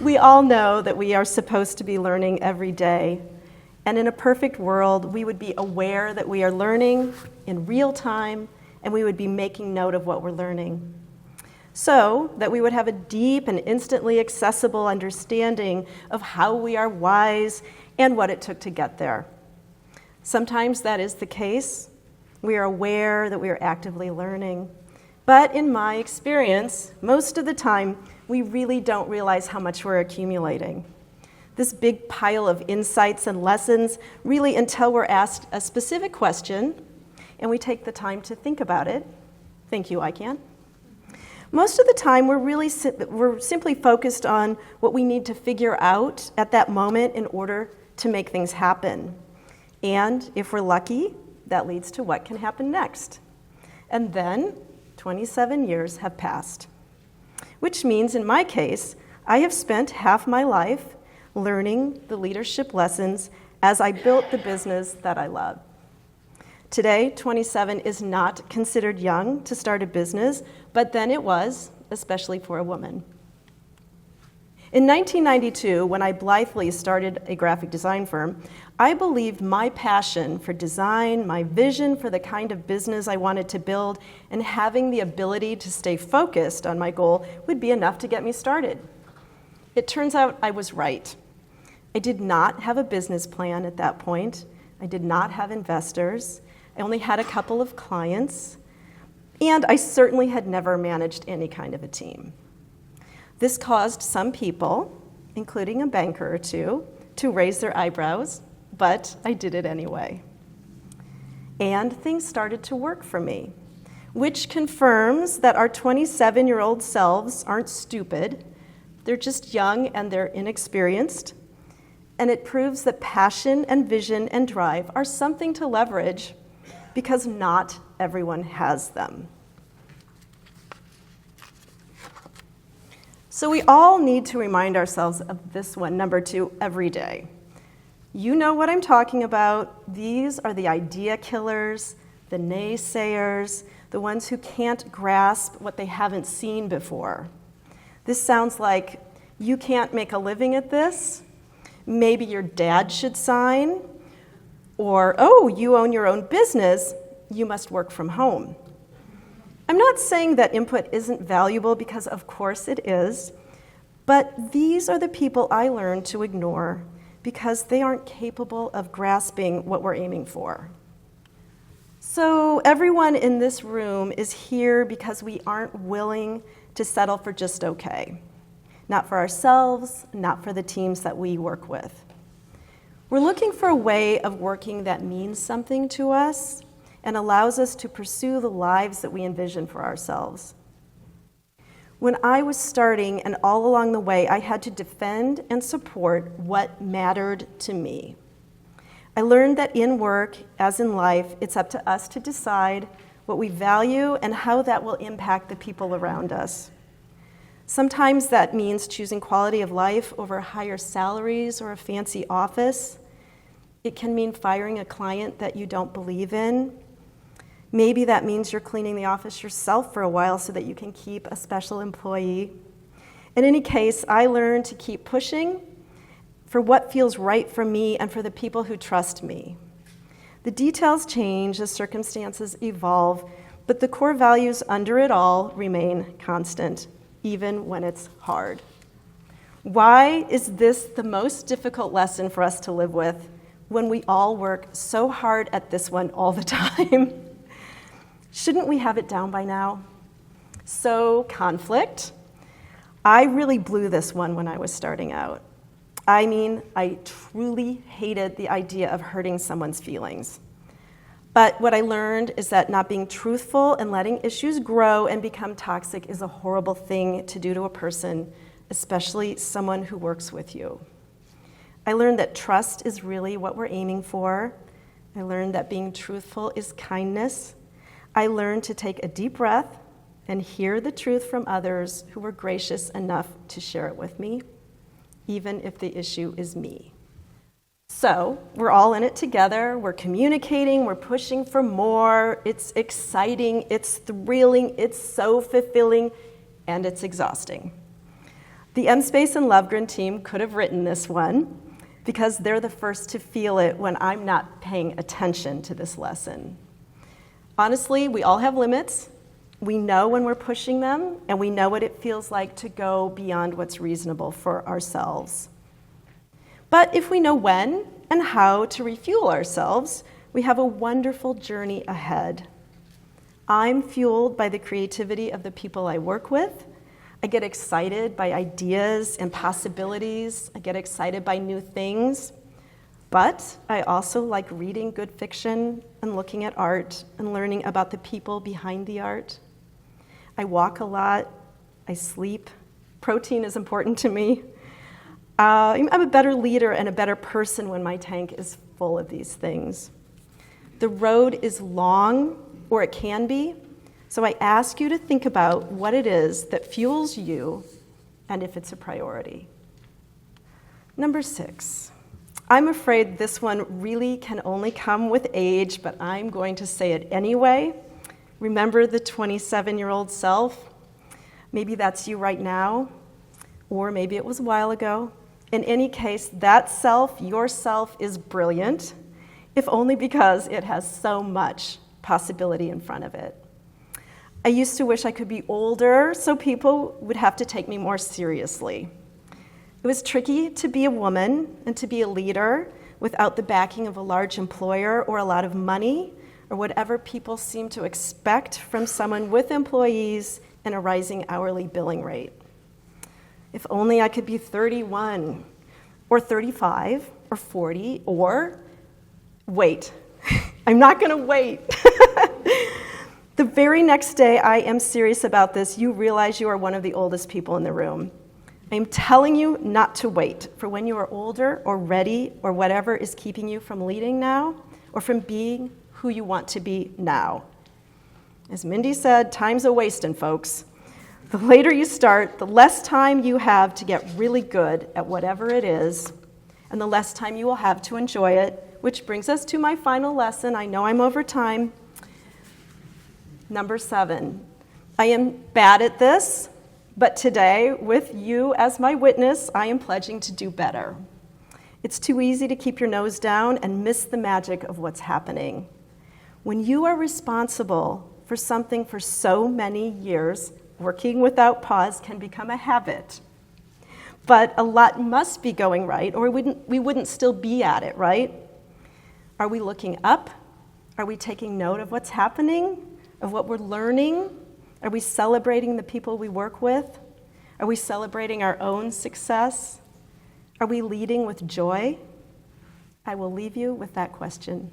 We all know that we are supposed to be learning every day. And in a perfect world, we would be aware that we are learning in real time, and we would be making note of what we're learning. So that we would have a deep and instantly accessible understanding of how we are wise and what it took to get there. Sometimes that is the case. We are aware that we are actively learning. But in my experience, most of the time, we really don't realize how much we're accumulating. This big pile of insights and lessons, really until we're asked a specific question and we take the time to think about it. Thank you, I can. Most of the time, we're simply focused on what we need to figure out at that moment in order to make things happen. And if we're lucky, that leads to what can happen next. And then 27 years have passed, which means in my case, I have spent half my life learning the leadership lessons as I built the business that I love. Today, 27 is not considered young to start a business, but then it was, especially for a woman. In 1992, when I blithely started a graphic design firm, I believed my passion for design, my vision for the kind of business I wanted to build, and having the ability to stay focused on my goal would be enough to get me started. It turns out I was right. I did not have a business plan at that point. I did not have investors. I only had a couple of clients, and I certainly had never managed any kind of a team. This caused some people, including a banker or two, to raise their eyebrows, but I did it anyway. And things started to work for me, which confirms that our 27-year-old selves aren't stupid. They're just young and they're inexperienced. And it proves that passion and vision and drive are something to leverage because not everyone has them. So we all need to remind ourselves of this one, number 2, every day. You know what I'm talking about. These are the idea killers, the naysayers, the ones who can't grasp what they haven't seen before. This sounds like, you can't make a living at this. Maybe your dad should sign. Or, oh, you own your own business. You must work from home. I'm not saying that input isn't valuable, because of course it is, but these are the people I learned to ignore because they aren't capable of grasping what we're aiming for. So everyone in this room is here because we aren't willing to settle for just okay. Not for ourselves, not for the teams that we work with. We're looking for a way of working that means something to us and allows us to pursue the lives that we envision for ourselves. When I was starting, and all along the way, I had to defend and support what mattered to me. I learned that in work, as in life, it's up to us to decide what we value and how that will impact the people around us. Sometimes that means choosing quality of life over higher salaries or a fancy office. It can mean firing a client that you don't believe in. Maybe that means you're cleaning the office yourself for a while so that you can keep a special employee. In any case, I learned to keep pushing for what feels right for me and for the people who trust me. The details change as circumstances evolve, but the core values under it all remain constant, even when it's hard. Why is this the most difficult lesson for us to live with when we all work so hard at this one all the time? Shouldn't we have it down by now? So, conflict. I really blew this one when I was starting out. I mean, I truly hated the idea of hurting someone's feelings. But what I learned is that not being truthful and letting issues grow and become toxic is a horrible thing to do to a person, especially someone who works with you. I learned that trust is really what we're aiming for. I learned that being truthful is kindness. I learned to take a deep breath and hear the truth from others who were gracious enough to share it with me, even if the issue is me. So we're all in it together, we're communicating, we're pushing for more, it's exciting, it's thrilling, it's so fulfilling, and it's exhausting. The M-Space and Lovegren team could have written this one because they're the first to feel it when I'm not paying attention to this lesson. Honestly, we all have limits. We know when we're pushing them, and we know what it feels like to go beyond what's reasonable for ourselves. But if we know when and how to refuel ourselves, we have a wonderful journey ahead. I'm fueled by the creativity of the people I work with. I get excited by ideas and possibilities. I get excited by new things. But I also like reading good fiction and looking at art and learning about the people behind the art. I walk a lot. I sleep. Protein is important to me. I'm a better leader and a better person when my tank is full of these things. The road is long, or it can be, so I ask you to think about what it is that fuels you and if it's a priority. Number 6. I'm afraid this one really can only come with age, but I'm going to say it anyway. Remember the 27-year-old self? Maybe that's you right now, or maybe it was a while ago. In any case, that self, yourself, is brilliant, if only because it has so much possibility in front of it. I used to wish I could be older so people would have to take me more seriously. It was tricky to be a woman and to be a leader without the backing of a large employer or a lot of money or whatever people seem to expect from someone with employees and a rising hourly billing rate. If only I could be 31 or 35 or 40 or wait. I'm not going to wait. The very next day I am serious about this, you realize you are one of the oldest people in the room. I'm telling you not to wait for when you are older or ready or whatever is keeping you from leading now or from being who you want to be now. As Mindy said, time's a wasting, folks. The later you start, the less time you have to get really good at whatever it is, and the less time you will have to enjoy it, which brings us to my final lesson. I know I'm over time. Number 7. I am bad at this, but today, with you as my witness, I am pledging to do better. It's too easy to keep your nose down and miss the magic of what's happening. When you are responsible for something for so many years, working without pause can become a habit. But a lot must be going right, or we wouldn't still be at it, right? Are we looking up? Are we taking note of what's happening, of what we're learning? Are we celebrating the people we work with? Are we celebrating our own success? Are we leading with joy? I will leave you with that question.